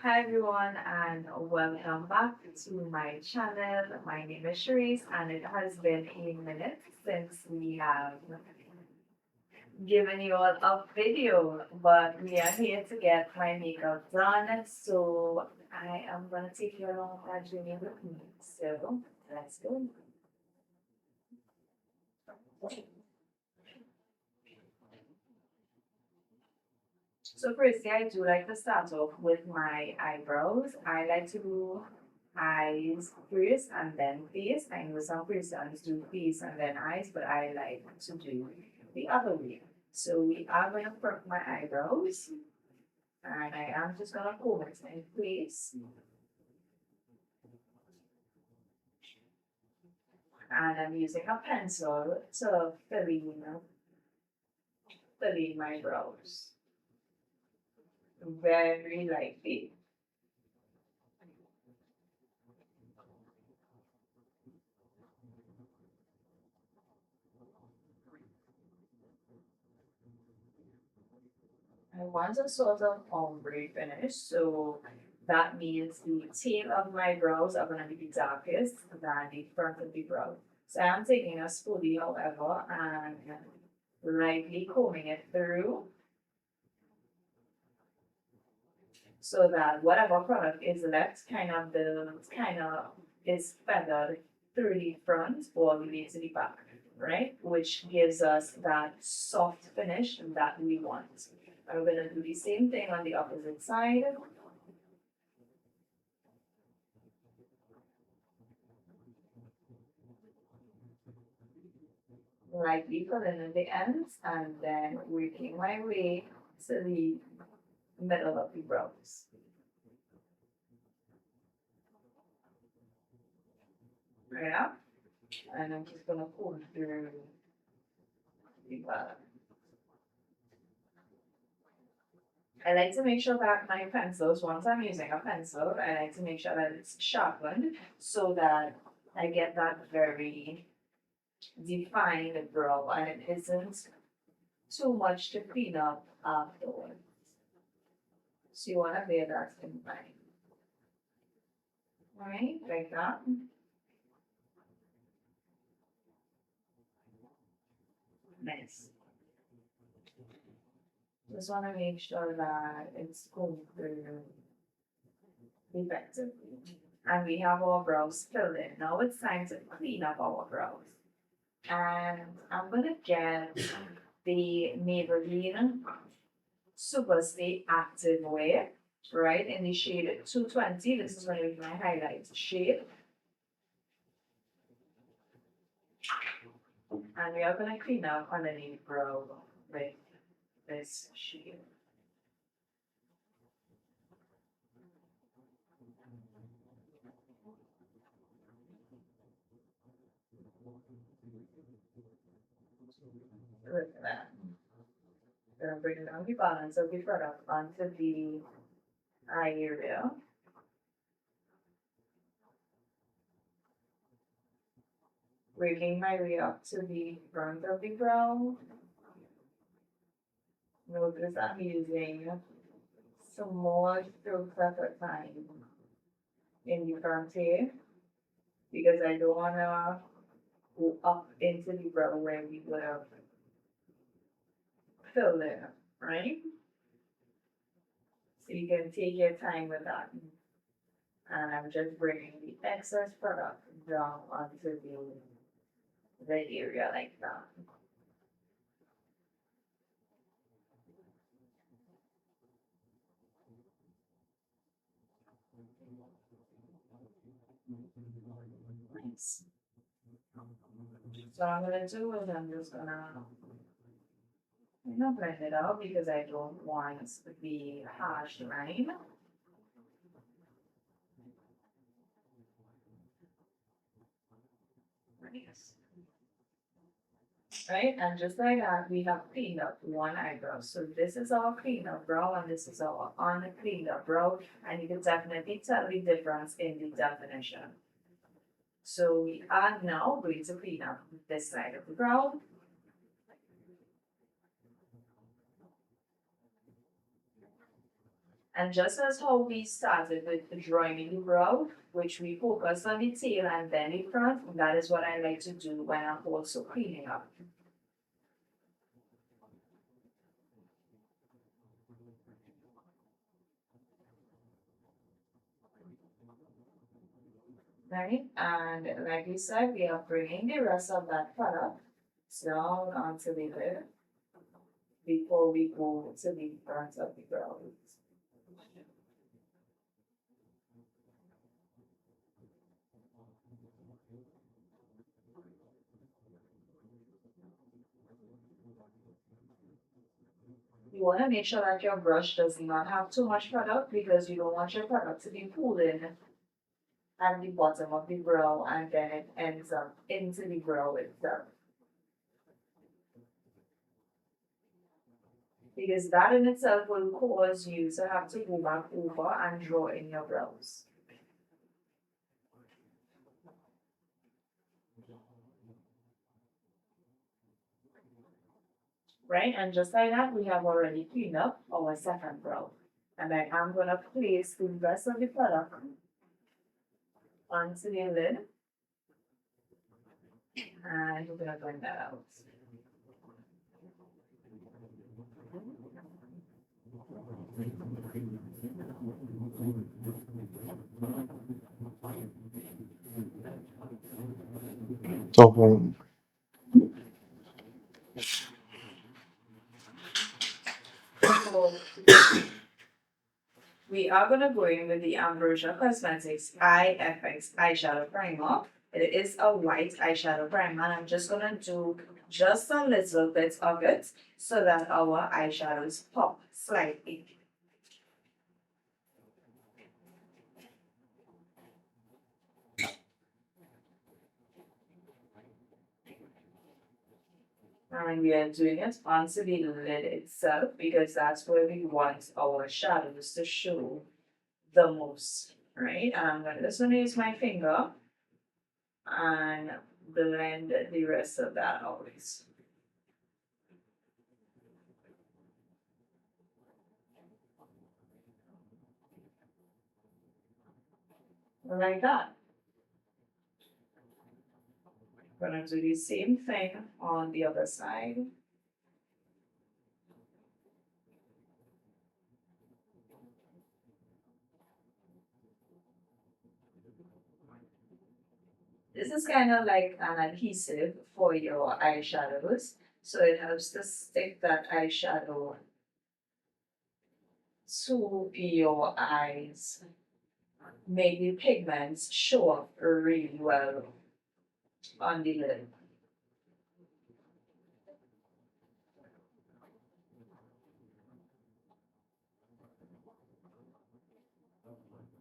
Hi everyone and welcome back to my channel. My name is Cherise and it has been a minute since we have given you all a video, but we are here to get my makeup done. So I am gonna take you along that journey with me. So let's go. So firstly, I do like to start off with my eyebrows. I like to do eyes first and then face. I know some persons do face and then eyes, but I like to do the other way. So we are going to perk my eyebrows, and I am just going to comb it in place. And I'm using a pencil to fill in my brows very lightly. I want a sort of ombre finish, so that means the tail of my brows are going to be the darkest than the front of the brow. So I'm taking a spoolie, however, and lightly combing it through so that whatever product is left kind of is feathered through the front all the way to the back, right? Which gives us that soft finish that we want. I'm going to do the same thing on the opposite side. Lightly filling in the ends and then working my way to the middle of the brows. Right up. And I'm just going to pull through the bottom. I like to make sure that my pencils, once I'm using a pencil, I like to make sure that it's sharpened so that I get that very defined brow and it isn't too much to clean up afterwards. So you want to bear that in mind. Alright, like that. Nice. Just want to make sure that it's going through effectively. And we have our brows filled in. Now it's time to clean up our brows. And I'm going to get the Maybelline Super Stay Active Wear, right, in the shade 220. This is going to be my highlight shade. And we are going to clean up underneath brow with this shade. Look at that. Gonna bring down the balance of the product onto the eye area. Working my way up to the front of the brow. Notice I'm using some more strokes at a time in the front here because I don't want to go up into the brow where we would have filled it, right? So you can take your time with that. And I'm just bringing the excess product down onto the area like that. Nice. So I'm gonna do is I'm just gonna blend it out because I don't want the harsh line. Nice. Right, and just like that, we have cleaned up one eyebrow. So this is our cleaned up brow, and this is our uncleaned up brow, and you can definitely tell the difference in the definition. So we are now going to clean up this side of the brow. And just as how we started with the drawing in the brow, which we focus on the tail and then the front, that is what I like to do when I'm also cleaning up. Right? And like we said, we are bringing the rest of that product down onto the lid before we go to the front of the brow. You want to make sure that your brush does not have too much product because you don't want your product to be pooling at the bottom of the brow and then it ends up into the brow itself. Because that in itself will cause you to have to go back over and draw in your brows. Right, and just like that, we have already cleaned up our second brow. And I am going to place the rest of the product onto the lid. And we're going to blend that out. So, So we are going to go in with the Ambrosia Cosmetics IFX eyeshadow primer. It is a white eyeshadow primer, and I'm just going to do just a little bit of it so that our eyeshadows pop slightly. And we are doing it onto the lid itself because that's where we want our shadows to show the most, right? And I'm just gonna use my finger and blend the rest of that always. Like that. Gonna do the same thing on the other side. This is kind of like an adhesive for your eyeshadows. So it helps to stick that eyeshadow to your eyes. Make the pigments show up really well on the lid.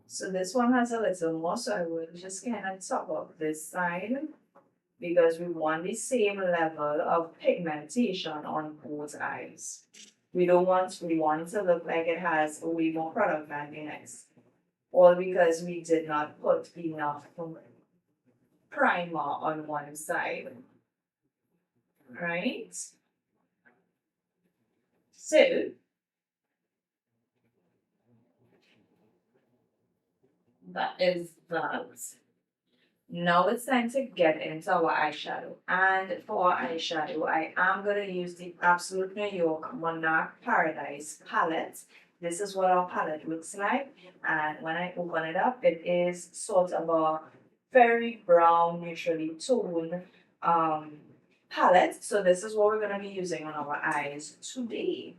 So this one has a little more, so I will just kind of top up this side because we want the same level of pigmentation on both eyes. We want it to look like it has way more product than the next. All because we did not put enough primer on one side. Right? So that is that. Now it's time to get into our eyeshadow. And for our eyeshadow, I am going to use the Absolute New York Monarch Paradise palette. This is what our palette looks like. And when I open it up, it is sort of a very brown, neutrally toned palette. So this is what we're going to be using on our eyes today.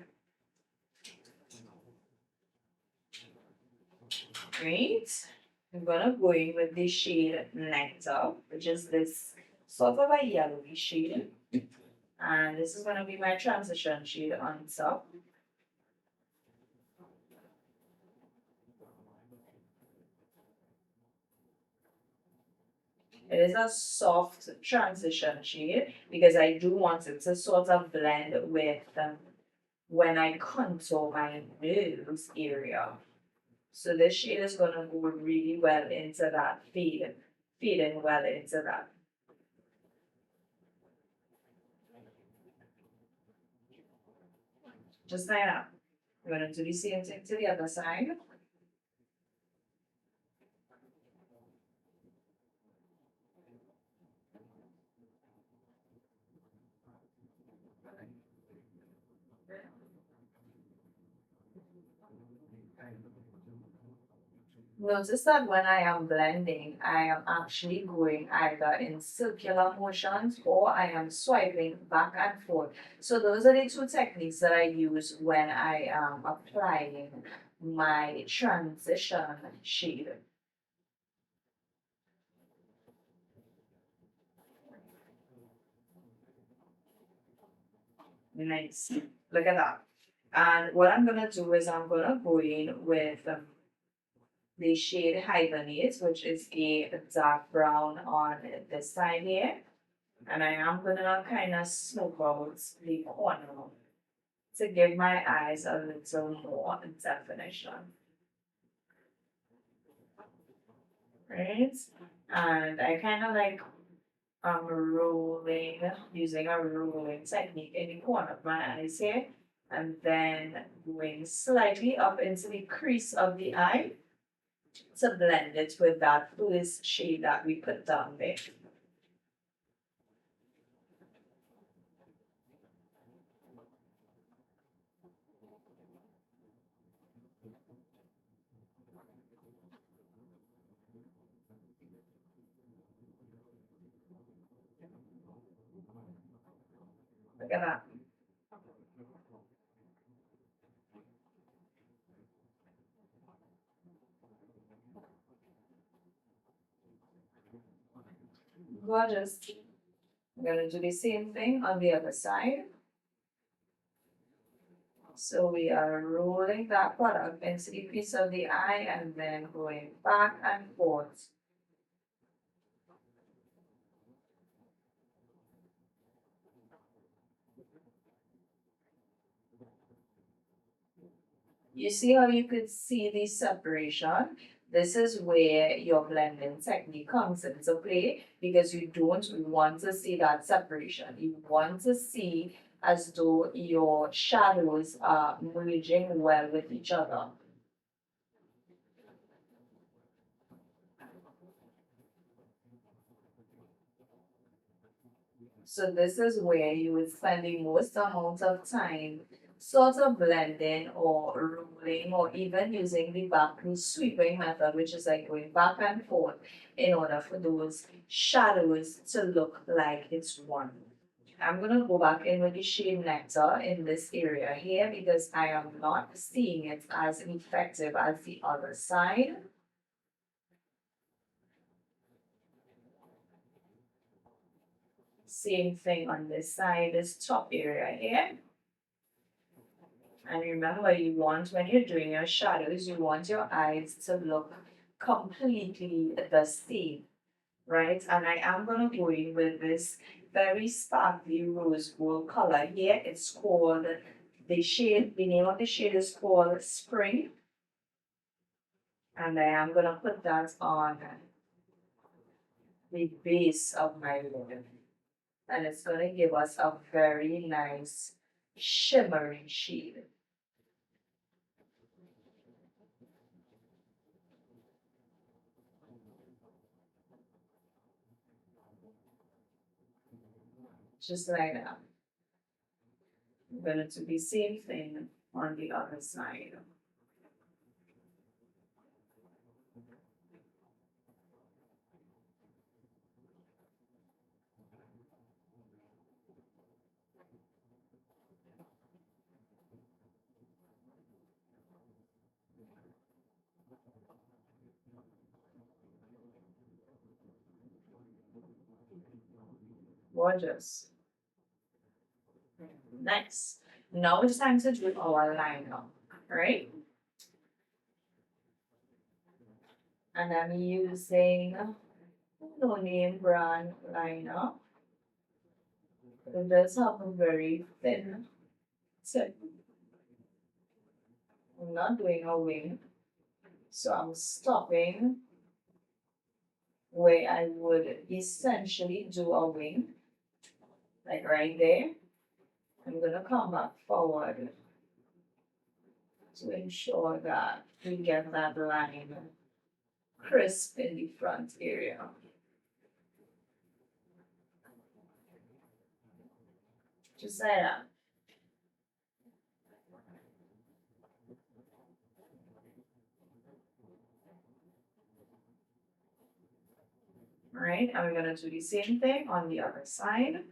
Great. I'm gonna go in with the shade Nectar, which is this sort of a yellowy shade. And this is gonna be my transition shade on top. It is a soft transition shade because I do want it to sort of blend with when I contour my nose area. So this shade is gonna go really well into that feeding well into that. Just like that. I'm going to do the same thing to the other side. Notice that when I am blending, I am actually going either in circular motions or I am swiping back and forth. So those are the two techniques that I use when I am applying my transition shade. Nice. Look at that. And what I'm gonna do is I'm gonna go in with the shade Hibernate, which is a dark brown on this side here. And I am gonna kind of smoke out the corner to give my eyes a little more definition. Right? And I kind of like rolling, using a rolling technique in the corner of my eyes here, and then going slightly up into the crease of the eye to blend it with that first shade that we put down there. Look at that. Gorgeous. I'm going to do the same thing on the other side. So we are rolling that product into the piece of the eye and then going back and forth. You see how you could see the separation? This is where your blending technique comes into play because you don't want to see that separation. You want to see as though your shadows are merging well with each other. So this is where you would spend the most amount of time sort of blending or rolling or even using the back sweeping method, which is like going back and forth in order for those shadows to look like it's one. I'm going to go back in with the shade Nectar in this area here because I am not seeing it as effective as the other side. Same thing on this side, this top area here. And remember, you want, when you're doing your shadows, you want your eyes to look completely the same, right? And I am going to go in with this very sparkly rose gold color here. It's called, the name of the shade is called Spring. And I am going to put that on the base of my lid. And it's going to give us a very nice shimmering shade. Just like that. I'm going to do the same thing on the other side. Gorgeous. Nice. Now it's time to do our liner, right? And I'm using no name brand liner. It does have a very thin tip. I'm not doing a wing, so I'm stopping where I would essentially do a wing, like right there. I'm gonna come back forward to ensure that we get that line crisp in the front area. Just like that. All right, and we're gonna do the same thing on the other side.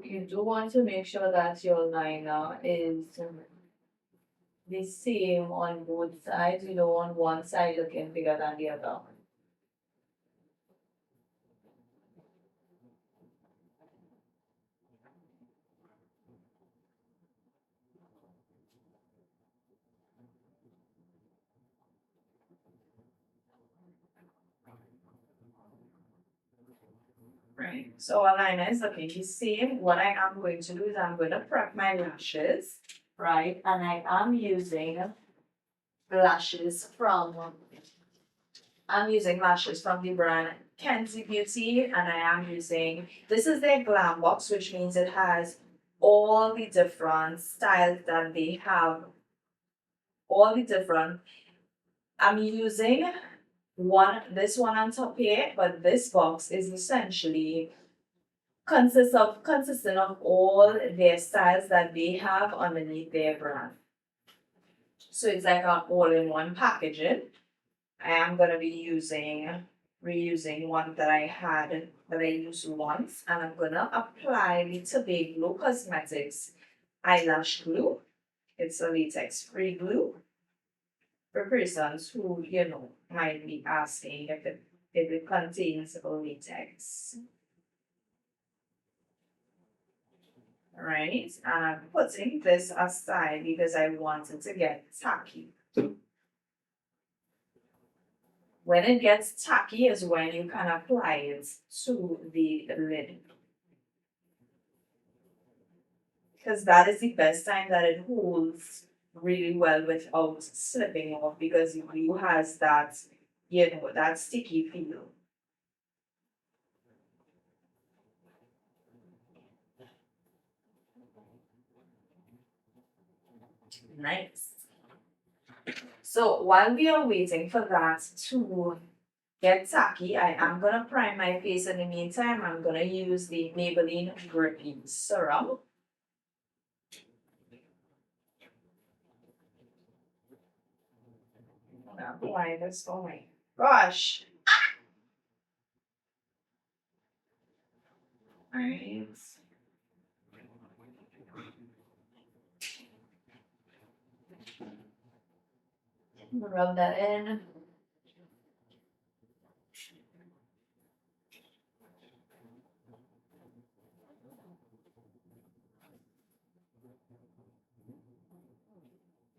You do want to make sure that your liner is the same on both sides. You don't want one side looking bigger than the other. Right. So our liner is looking the same. What I am going to do is I'm going to prep my lashes, right? And I am using lashes from the brand Kenzie Beauty, and I am using, this is their Glam box, which means it has all the different styles that they have, all the different. I'm using this one on top here, but this box is essentially consisting of all their styles that they have underneath their brand. So it's like an all-in-one packaging. I am gonna be reusing one that I used once, and I'm gonna apply the Today Glue Cosmetics eyelash glue. It's a latex-free glue for persons who, might be asking if it contains latex. Right, and I'm putting this aside because I want it to get tacky. When it gets tacky is when you can apply it to the lid. Because that is the best time that it holds really well without slipping off, because the glue has that, that sticky feel. Nice. So while we are waiting for that to get tacky, I am gonna prime my face. In the meantime, I'm gonna use the Maybelline Gripping Serum. Apply this. Oh my gosh. Alright. Rub that in.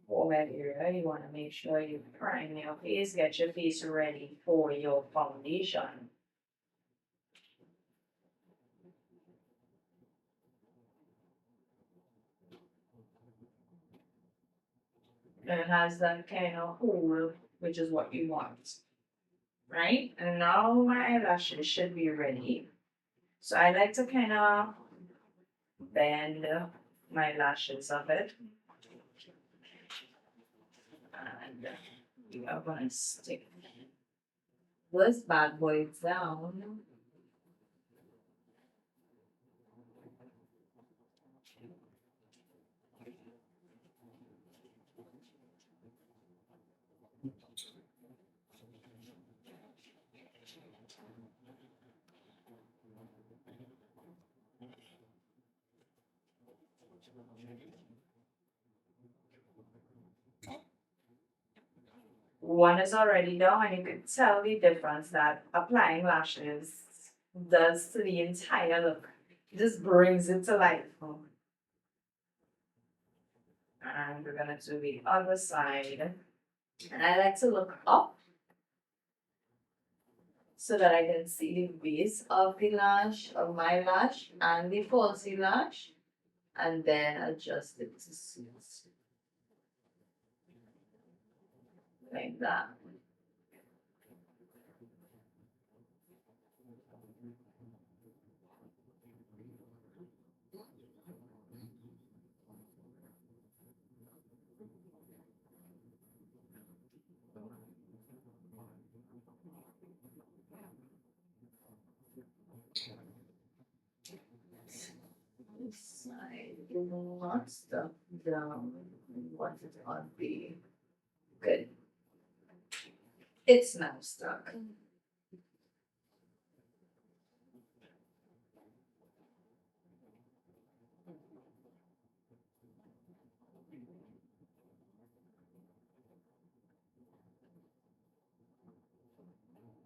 Forehead area, you want to make sure you prime your face, get your face ready for your foundation. And it has that kind of hole, which is what you want. Right? And now my eyelashes should be ready. So I like to kind of bend my lashes a bit. And we are going to stick this bad boy down. One is already done, and you can tell the difference that applying lashes does to the entire look. It just brings it to life. and we're gonna do the other side. And I like to look up so that I can see the base of the lash, of my lash, and the falsy lash, and then adjust it to suit like that. This side is not stuck down. What it on be? Good. It's now stuck.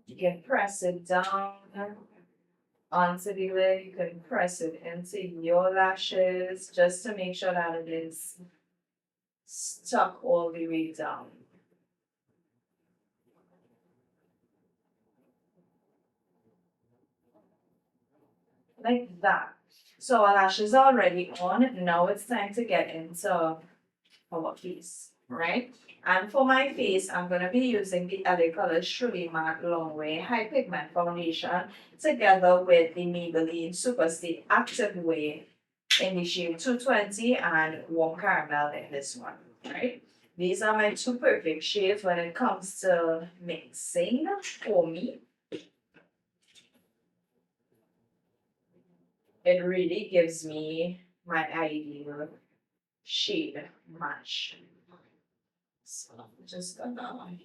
You can press it down onto the lid. You can press it into your lashes just to make sure that it is stuck all the way down. Like that. So our lashes are already on. Now it's time to get into our face, right? And for my face, I'm going to be using the LA Colors Truly Matte Longwear High Pigment Foundation together with the Maybelline Super Stay Active Wear in the shade 220 and Warm Caramel in this one, right? These are my two perfect shades when it comes to mixing for me. It really gives me my ideal shade match. So I'm just gonna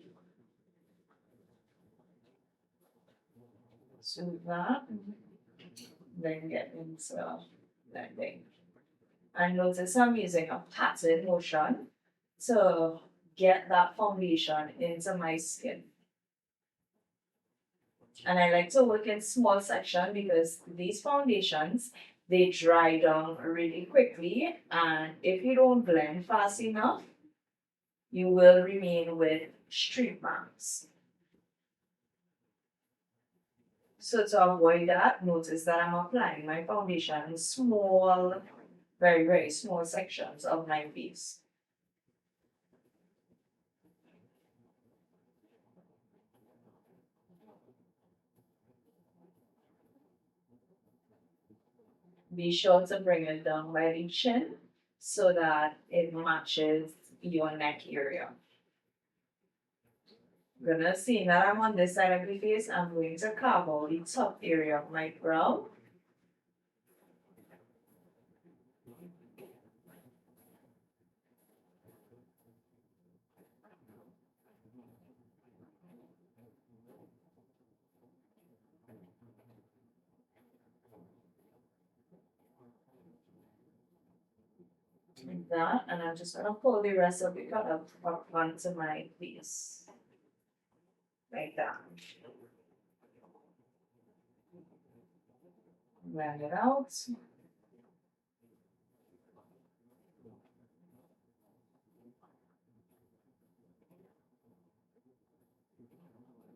do that, then get into blending. And notice I'm using a pattern motion to get that foundation into my skin. And I like to work in small section because these foundations, they dry down really quickly, and if you don't blend fast enough, you will remain with streak marks. So to avoid that, notice that I'm applying my foundation in small, very, very small sections of my face. Be sure to bring it down by the chin so that it matches your neck area. Gonna see that I'm on this side of the face, I'm going to carve out the top area of my brow. Like that, and I'm just gonna pull the rest of the cut up onto my face. Like that. Blend it out.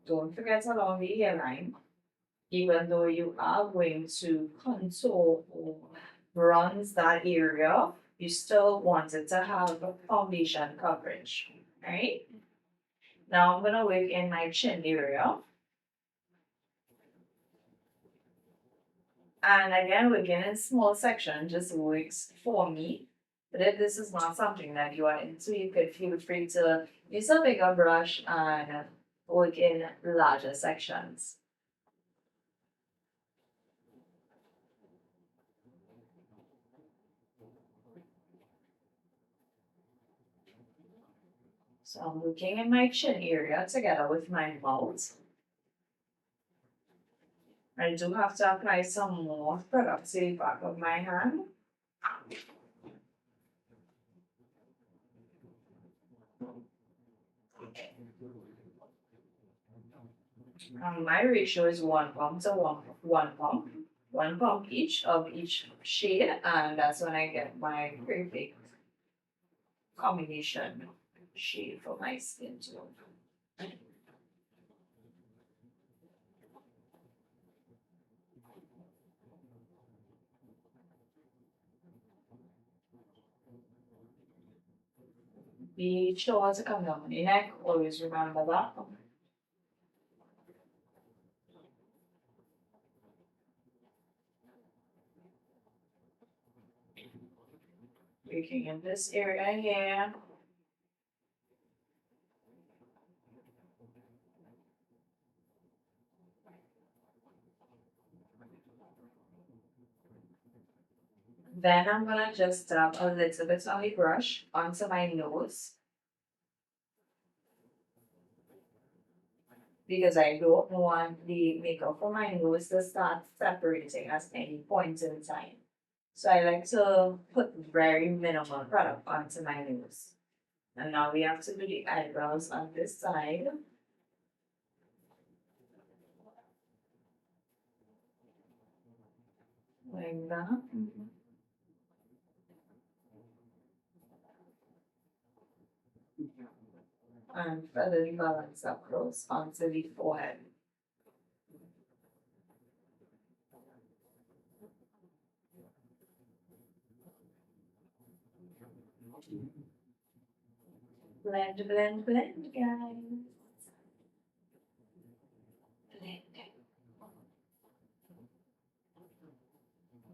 Don't forget along the hairline, even though you are going to contour or bronze that area, you still want it to have foundation coverage, right? Now I'm gonna work in my chin area. And again, working in small section just works for me. But if this is not something that you are into, you could feel free to use a bigger brush and work in larger sections. So I'm working in my chin area together with my mouth. I do have to apply some more product to the back of my hand. My ratio is 1 pump to one pump. 1 pump each of each shade, and that's when I get my perfect combination shade for my skin tone. Be sure to come down your neck, always remember that. Working in this area here. Then I'm gonna just dab a little bit on the brush onto my nose. Because I don't want the makeup for my nose to start separating at any point in time. So I like to put very minimal product onto my nose. And now we have to do the eyebrows on this side. Like that. And feather the balance across onto the forehead. Blend, blend, blend, guys. Blend.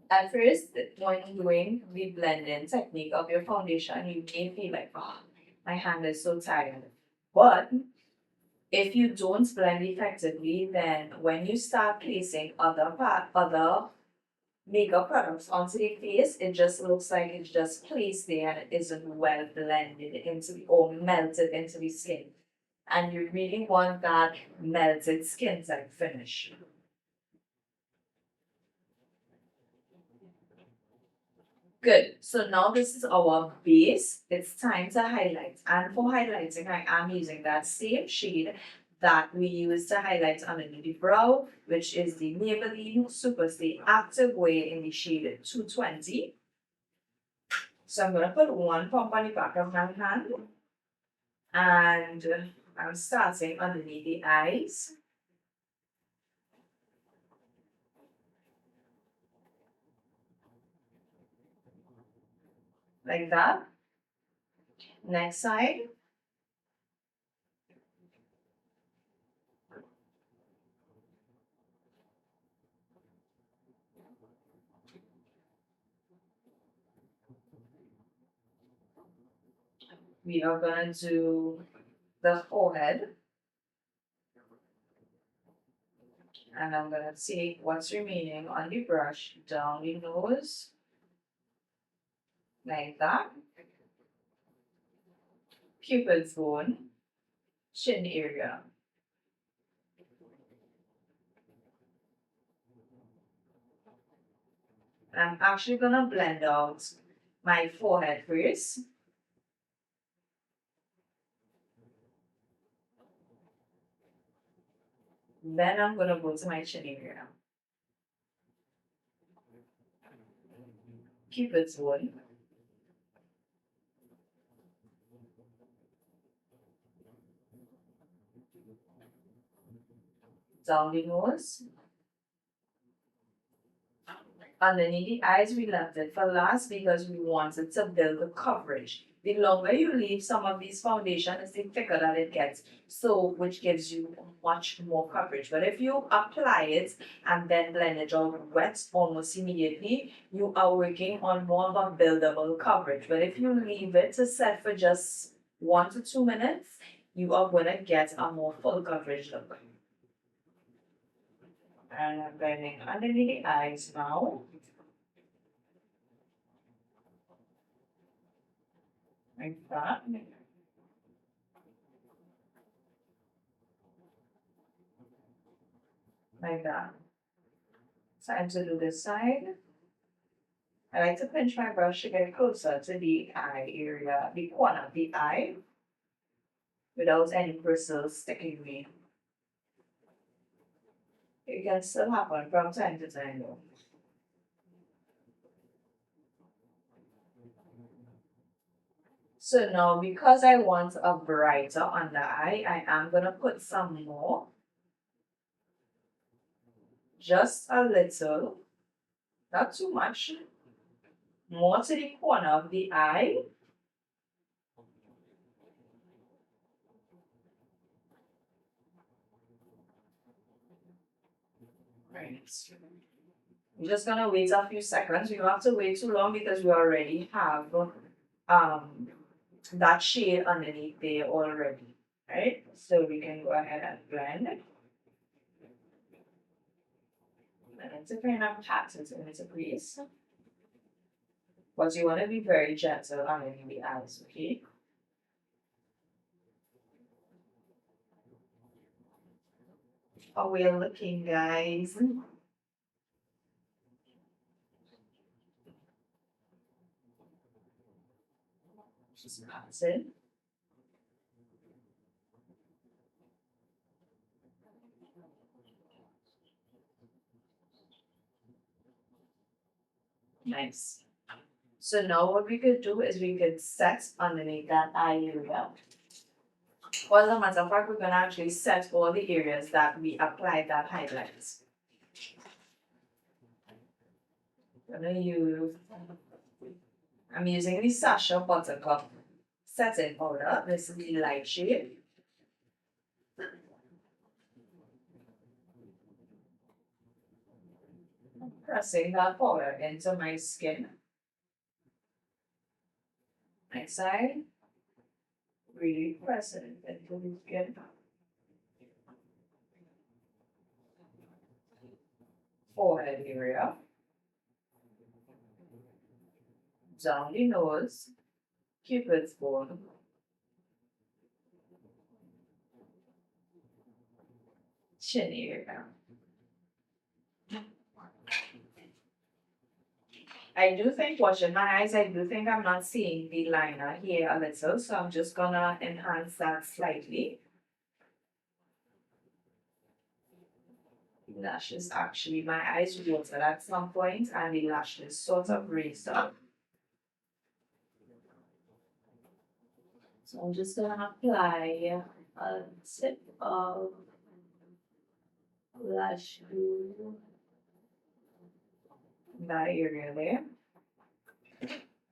At first, when doing the blending technique of your foundation, you may feel like, oh, my hand is so tired. But if you don't blend effectively, then when you start placing other makeup products onto the face, it just looks like it's just placed there and it isn't well blended into the or melted into the skin. And you really want that melted skin type finish. Good. So now this is our base. It's time to highlight. And for highlighting, I am using that same shade that we use to highlight underneath the brow, which is the Maybelline Superstay Active Wear in the shade 220. So I'm going to put one pump on the back of my hand. And I'm starting underneath the eyes. Like that. Next side. We are going to do the forehead. And I'm going to take what's remaining on the brush down the nose. Like that. Cupid's bone. Chin area. I'm actually going to blend out my forehead first. Then I'm going to go to my chin area. Cupid's bone. Down the nose. Underneath the eyes, we left it for last because we wanted to build the coverage. The longer you leave some of these foundations, the thicker that it gets. So, which gives you much more coverage. But if you apply it and then blend it out wet almost immediately, you are working on more of a buildable coverage. But if you leave it to set for just 1 to 2 minutes, you are going to get a more full coverage look. And I'm blending underneath the eyes now. Like that. Like that. Time to do this side. I like to pinch my brush to get closer to the eye area, the corner of the eye, without any bristles sticking me. It can still happen from time to time though. So now, because I want a brighter under eye, I am going to put some more. Just a little, not too much. More to the corner of the eye. Right. We're just gonna wait a few seconds. We don't have to wait too long because we already have that shade underneath there already. Right? So we can go ahead and blend. And it's a kind of pattern into place. But you want to be very gentle underneath the eyes, okay? How we're looking, guys. Just pass it. Nice. So now what we could do is we could set underneath that eye area. Well, as a matter of fact, we're going to actually set all the areas that we applied that highlights. I'm using the Sasha Buttercup setting powder. This is the light shade. Pressing that powder into my skin. Next side. Really press it into the skin. Forehead area. Down the nose. Cupid's bow. Chin area. I do think, watching my eyes, I do think I'm not seeing the liner here a little, so I'm just gonna enhance that slightly. Lashes, actually, my eyes watered at some point, and the lashes sort of raised up. So I'm just gonna apply a tip of lash glue in that area there.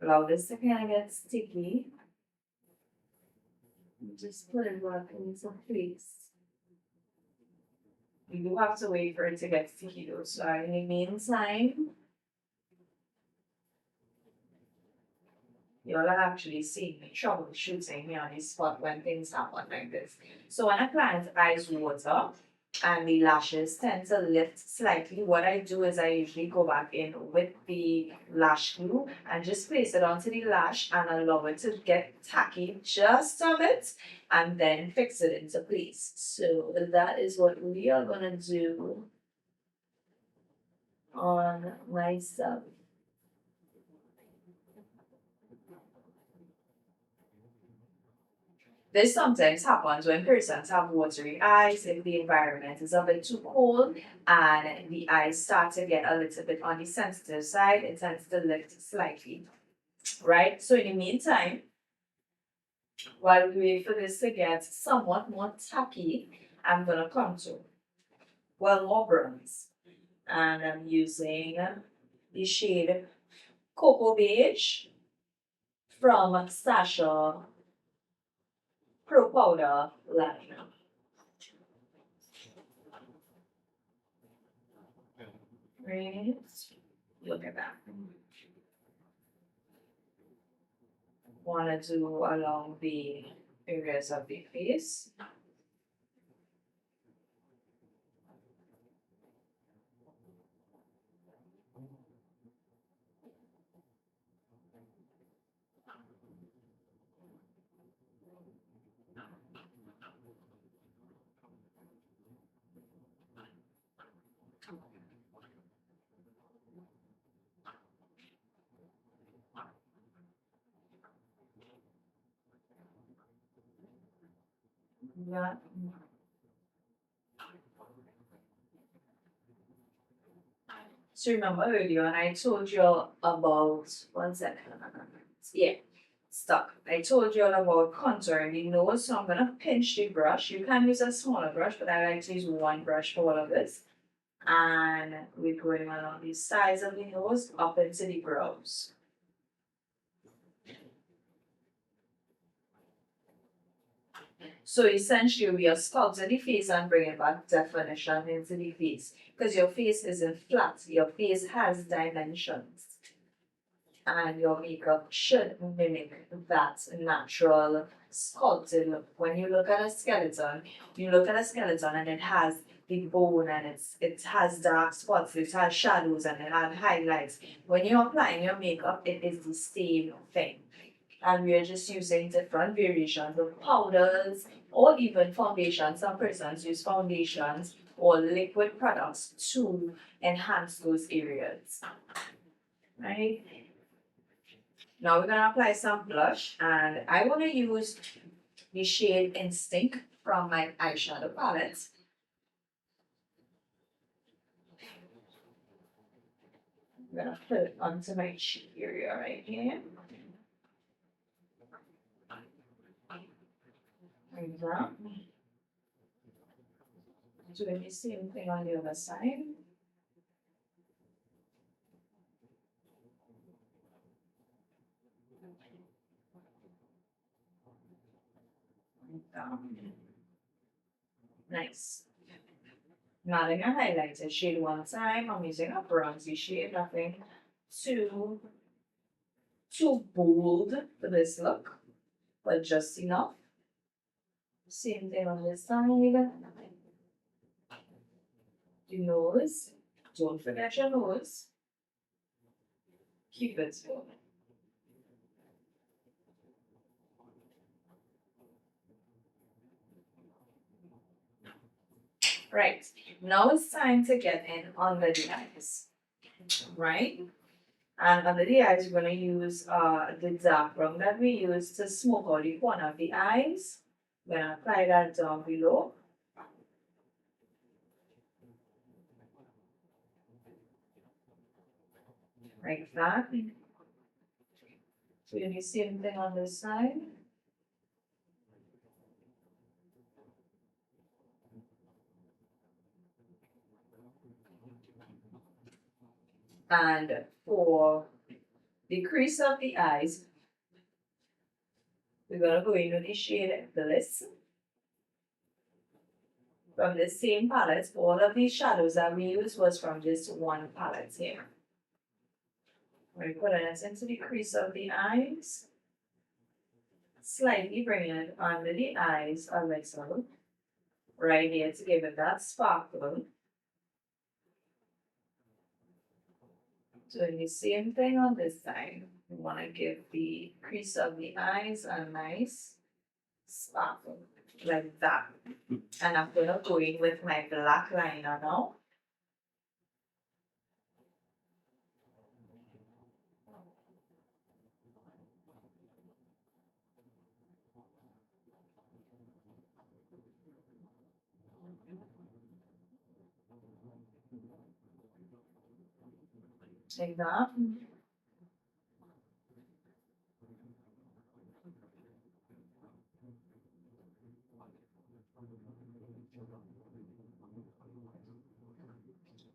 Allow this to kind of get sticky. Just put it back into place. You do have to wait for it to get sticky though. So in the meantime, you'll actually see me troubleshooting me on the spot when things happen like this. So when a client's eyes water and the lashes tend to lift slightly, what I do is I usually go back in with the lash glue and just place it onto the lash and allow it to get tacky just a bit and then fix it into place. So that is what we are gonna do on myself. This sometimes happens when persons have watery eyes, if the environment is a bit too cold and the eyes start to get a little bit on the sensitive side, it tends to lift slightly, right? So in the meantime, while we wait for this to get somewhat more tacky, I'm going to contour. Well, more bronze. And I'm using the shade Cocoa Beige from Sasha Pro Powder Liner. Right. Look at that. Want to do along the areas of the face. Yeah. So remember earlier when I told you about 1 second. Yeah. stuck. I told you all about contouring the nose, so I'm gonna pinch the brush. You can use a smaller brush, but I like to use one brush for all of this. And we're going along the sides of the nose up into the brows. So essentially, we are sculpting the face and bringing back definition into the face because your face isn't flat. Your face has dimensions, and your makeup should mimic that natural sculpted look. When you look at a skeleton, and it has the bone and it has dark spots, it has shadows and it has highlights. When you're applying your makeup, it is the same thing. And we are just using different variations of powders or even foundations. Some persons use foundations or liquid products to enhance those areas. Right? Now we're gonna apply some blush, and I want to use the shade Instinct from my eyeshadow palette. I'm gonna put it onto my cheek area right here. Like that. Doing the same thing on the other side. Nice. Now I'm gonna highlight a shade one time. I'm using a bronzy shade, nothing too bold for this look, but just enough. Same thing on this side. The nose. Don't forget your nose. Keep it full. Right. Now it's time to get in under the eyes. Right? And under the eyes, we're going to use the dark brown that we use to smoke out the corner of the eyes. We're going to apply that down below. Like that. So you do the same thing on this side. And for the crease of the eyes, we're going to go in with the shade Bliss. From the same palette, all of these shadows that we used was from this one palette here. We're putting it into the crease of the eyes. Slightly bringing it under the eyes a little. Right here to give it that sparkle. Doing the same thing on this side. We want to give the crease of the eyes a nice sparkle, like that. And I'm going to go in with my black liner now. Like that.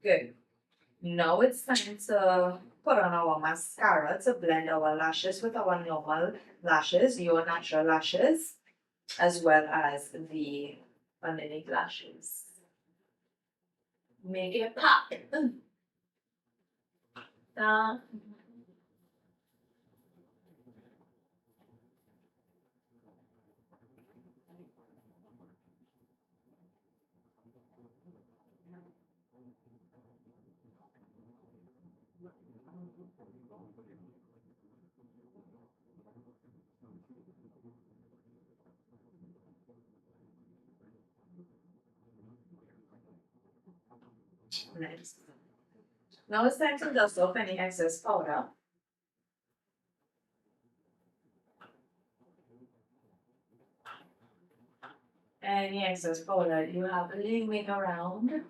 Good. Now it's time to put on our mascara to blend our lashes with our normal lashes, your natural lashes, as well as the underneath lashes. Make it pop. Nice. Now it's time to dust off any excess powder. Any excess powder you have laying around.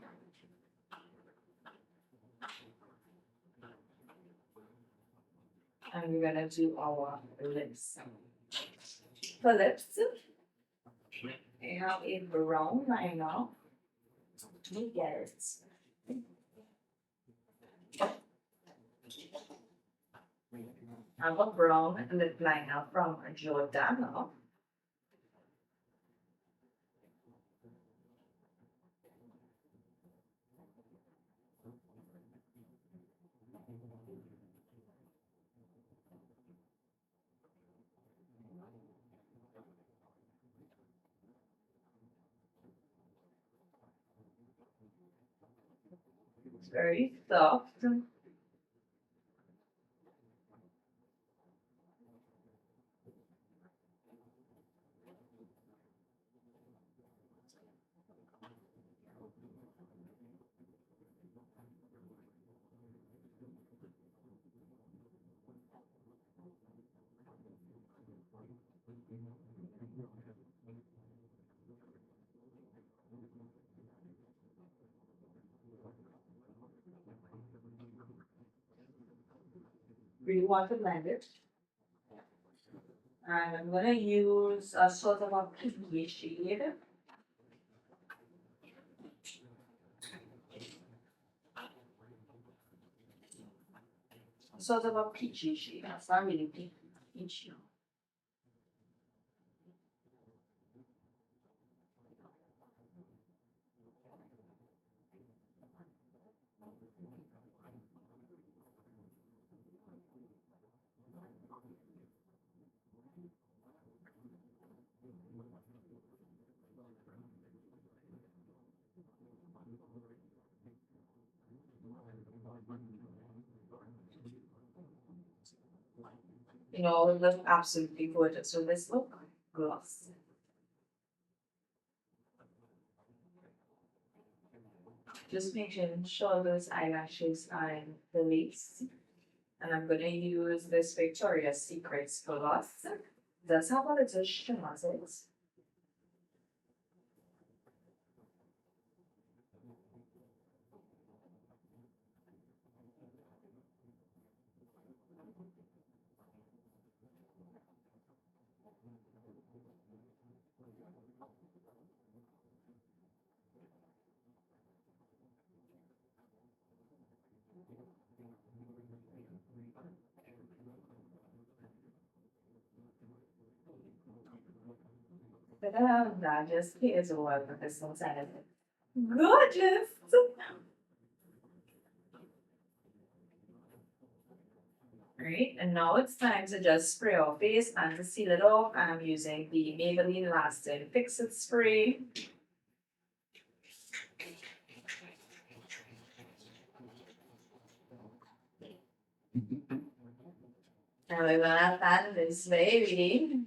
I'm and we're gonna do our lips. For lips, I have a brown liner. Let me get it. I have a brown lip liner from Jordana. It's very soft. Really want to blend it. And I'm gonna use a sort of a pinky shade. Sort of a peachy shade. It's not really peachy. You know, it look absolutely gorgeous. So this look gloss. Just making sure those eyelashes are in place. And I'm gonna use this Victoria's Secret gloss. Does have a little shimmer to it. But that just appears well with this inside of it. Gorgeous! Right, and now it's time to just spray our face and to seal it off. I'm using the Maybelline Lasting Fix It Spray. And we're gonna pat this baby.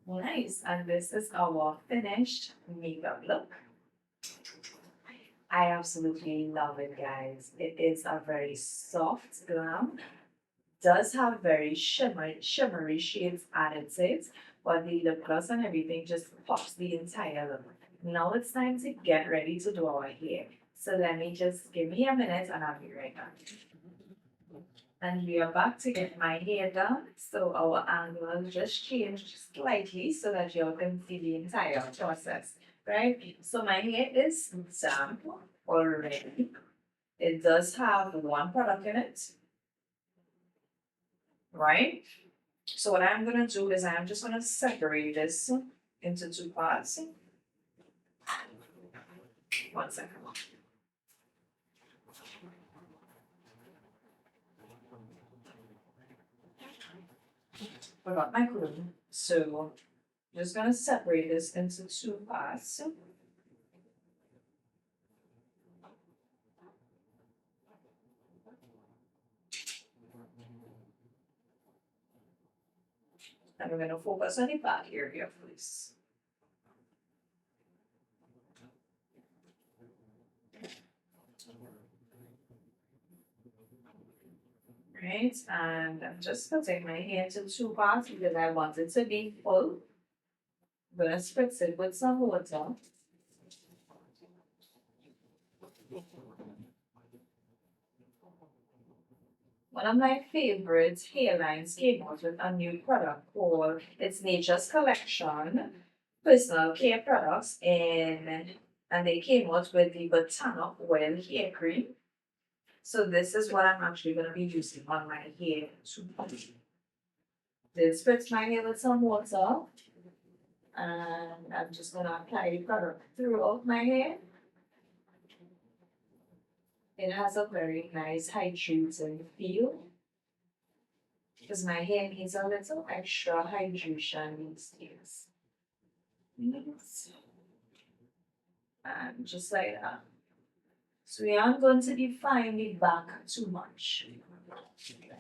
Nice, and this is our finished makeup look. I absolutely love it, guys. It is a very soft glam. Does have very shimmery shades added to it, but the lip gloss and everything just pops the entire look. Now it's time to get ready to do our hair. So let me just give me a minute and I'll be right back. And we are back to get my hair done. So our angle just changed slightly so that you all can see the entire process, right? So my hair is damp already. It does have one product in it, right? So what I'm gonna do is I'm just gonna separate this into two parts. 1 second. Forgot my glue. So I'm just gonna separate this into two parts. And we're going to focus on the back area first. Right, and I'm just putting my hair to two parts because I want it to be full. I'm gonna spritz it with some water. One of my favorite hairlines came out with a new product called it's Nature's Collection personal care products and they came out with the Botana oil hair cream. So this is what I'm actually gonna be using on my hair too. Then spritz my hair with some water and I'm just gonna apply the product throughout my hair. It has a very nice hydrating feel because my hair needs a little extra hydration these days. Yes. And just like that. So we aren't going to define the back too much.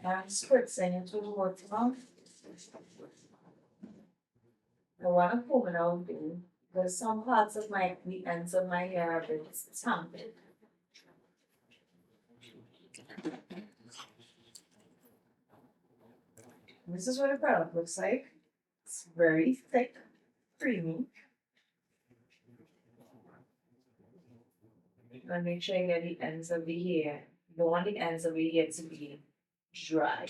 I'm spritzing it with water. I want to comb it out too. There's some parts of the ends of my hair are a bit tangled. This is what the product looks like. It's very thick, creamy. And make sure you get the ends of the hair. You don't want the ends of the hair to be dry.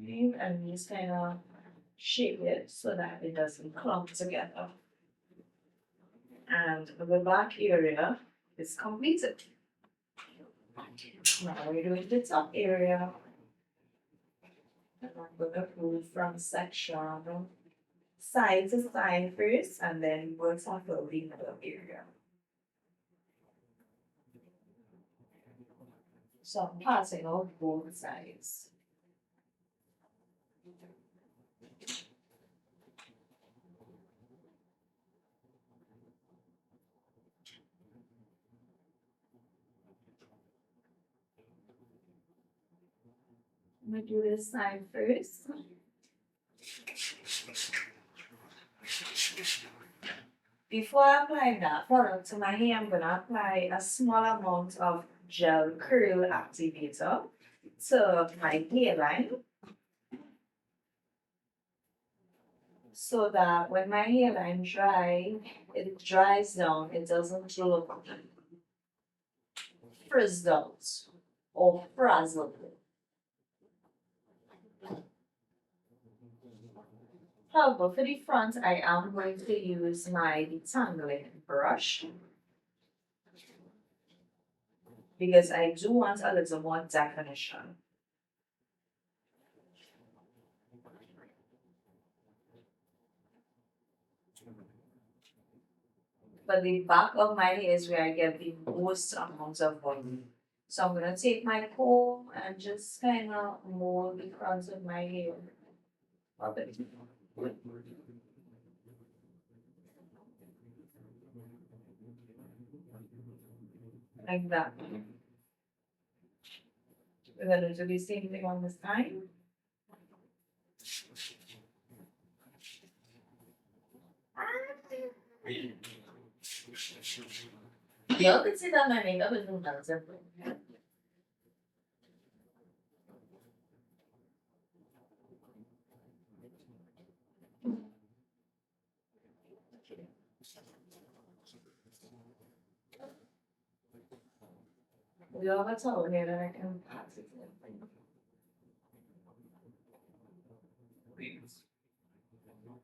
And just kind of shape it so that it doesn't clump together. And the back area is completed. Now we're doing the top area. And I'm going to move from section side to side first and then work on the middle area. So I'm passing out both sides. I'm going to do this side first. Before I apply that product to my hair, I'm going to apply a small amount of gel curl activator to my hairline so that when my hairline it dries down, it doesn't look frizzed out or frazzled. However, for the front, I am going to use my detangling brush because I do want a little more definition. But the back of my hair is where I get the most amount of volume. So I'm going to take my comb and just kind of mold the front of my hair. Like that. We're going to do the same thing on this side. Yo can see that my makeup is not done simple. We all have a towel here that I can pass it in.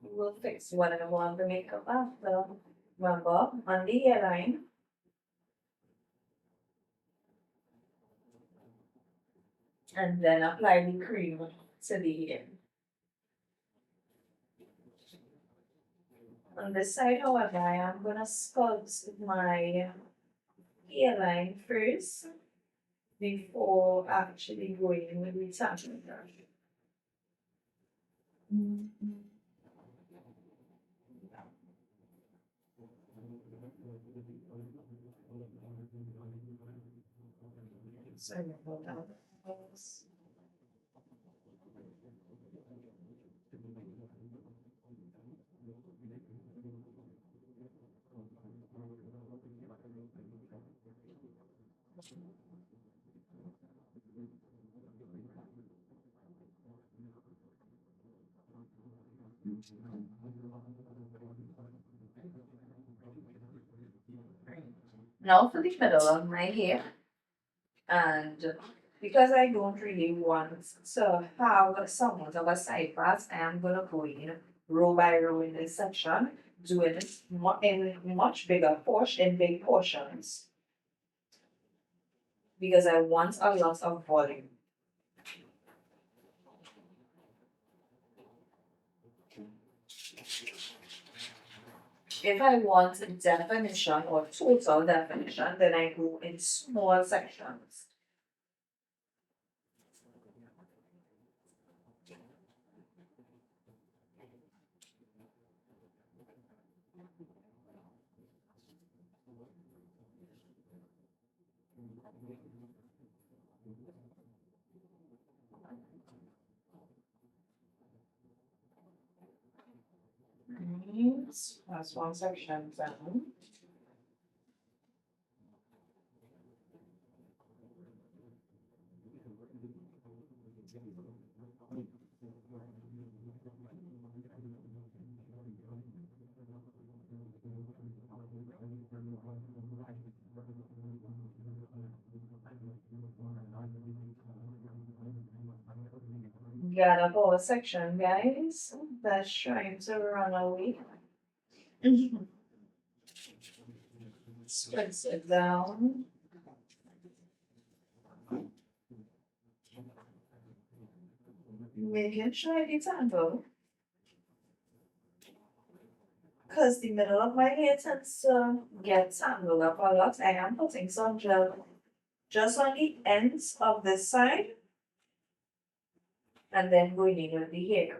We'll fix one and one the makeup after. Remember, on the hairline. And then apply the cream to the hair. On this side, however, I am going to sculpt my hairline first before actually going with the tapping brush. Sorry about that. Now for the middle of my hair, and because I don't really want to have somewhat of a side pass, I am gonna go in row by row in this section, doing it in much bigger portion, in big portions, because I want a lot of volume. If I want definition or total definition, then I go in small sections. That's one section down. Got a whole section, guys. That's trying to run away. Spreads it down. Making sure I detangle. Because the middle of my hair tends to get tangled up a lot. I am putting some gel just on the ends of this side and then going in with the hair.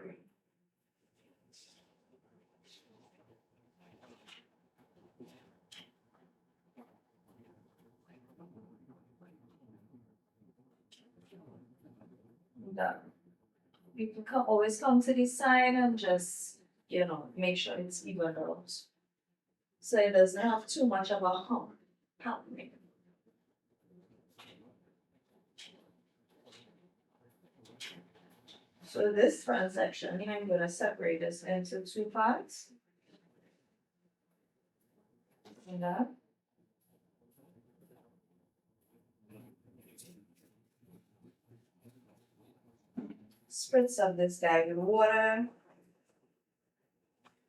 Done. You can always come to the side and just, make sure it's even out. So it doesn't have too much of a hump happening. So this front section, I'm going to separate this into two parts. And that. Spritz of this guy with water.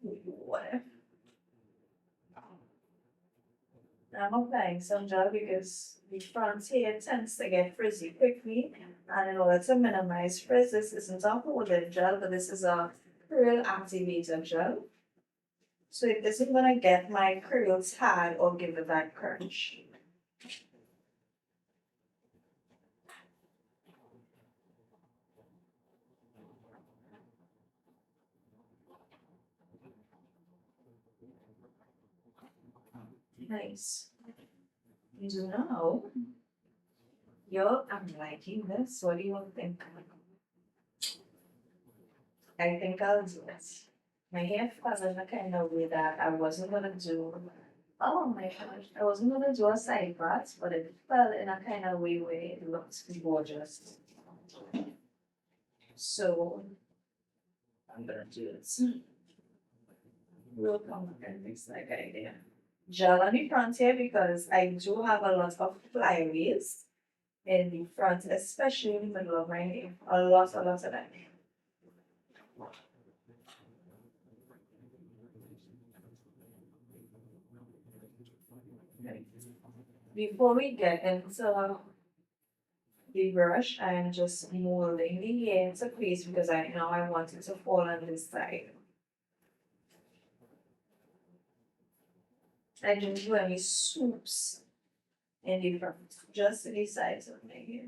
Water. I'm applying some gel because the front here tends to get frizzy quickly. And in order to minimize frizz, this isn't a holding gel, but this is a curl activator gel. So it isn't gonna get my curls hard or give it that crunch. Nice. You know, I'm liking this. What do you think? I think I'll do it. My hair fell in a kind of way that I wasn't gonna do. Oh my gosh, I wasn't gonna do a side part, but it fell in a kind of way where it looked gorgeous. So I'm gonna do this. We'll come back and fix that idea. Gel on the front here because I do have a lot of flyaways in the front, especially in the middle of my hair. A lot of that. Before we get into the brush, I'm just molding the hair into place because I know I want it to fall on this side. I didn't do any swoops in the front, just the sides of my hair.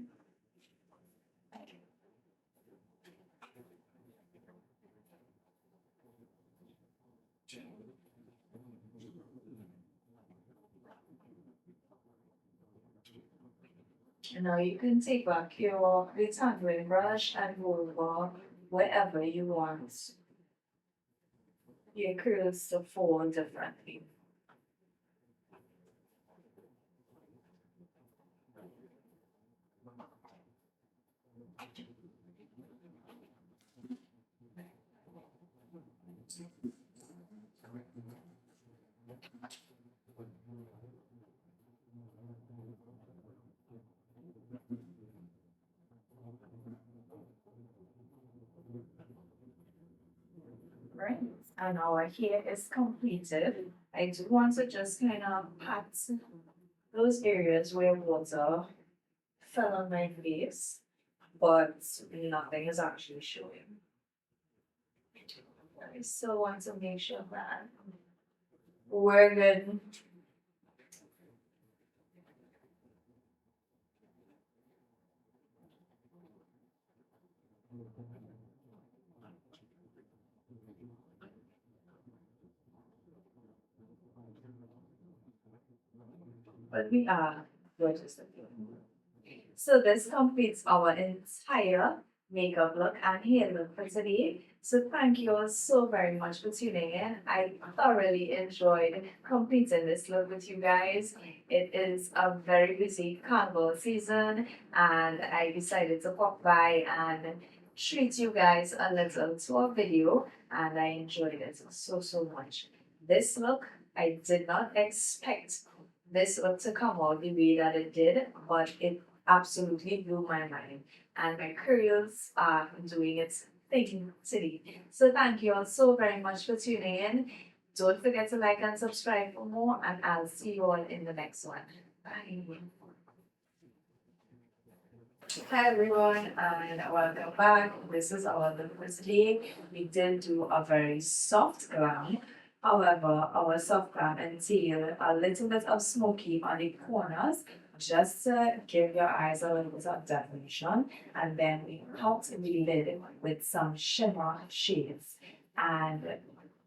And now you can take back your detangling brush and go over wherever you want your curls to fall differently. Right, and our hair is completed. I do want to just kind of pat those areas where water fell on my face, but nothing is actually showing. I still want to make sure that we're good. But we are gorgeous looking. So this completes our entire makeup look and hair look for today. So thank you all so very much for tuning in. I thoroughly enjoyed completing this look with you guys. It is a very busy carnival season and I decided to pop by and treat you guys a little to a video and I enjoyed it so much. This look, I did not expect this look to come out the way that it did, but it absolutely blew my mind. And my curls are doing its thing today. So thank you all so very much for tuning in. Don't forget to like and subscribe for more, and I'll see you all in the next one. Bye. Hi everyone, and welcome back. This is our look for today. We did do a very soft glam. However, our soft glam entail a little bit of smoky on the corners just to give your eyes a little bit of definition. And then we popped the lid with some shimmer shades. And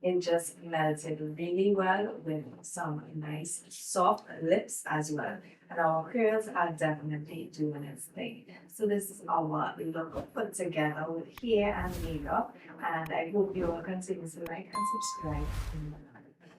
it just melted really well with some nice soft lips as well. And our curls are definitely doing its thing. So this is our look put together with hair and makeup. And I hope you will continue to like and subscribe.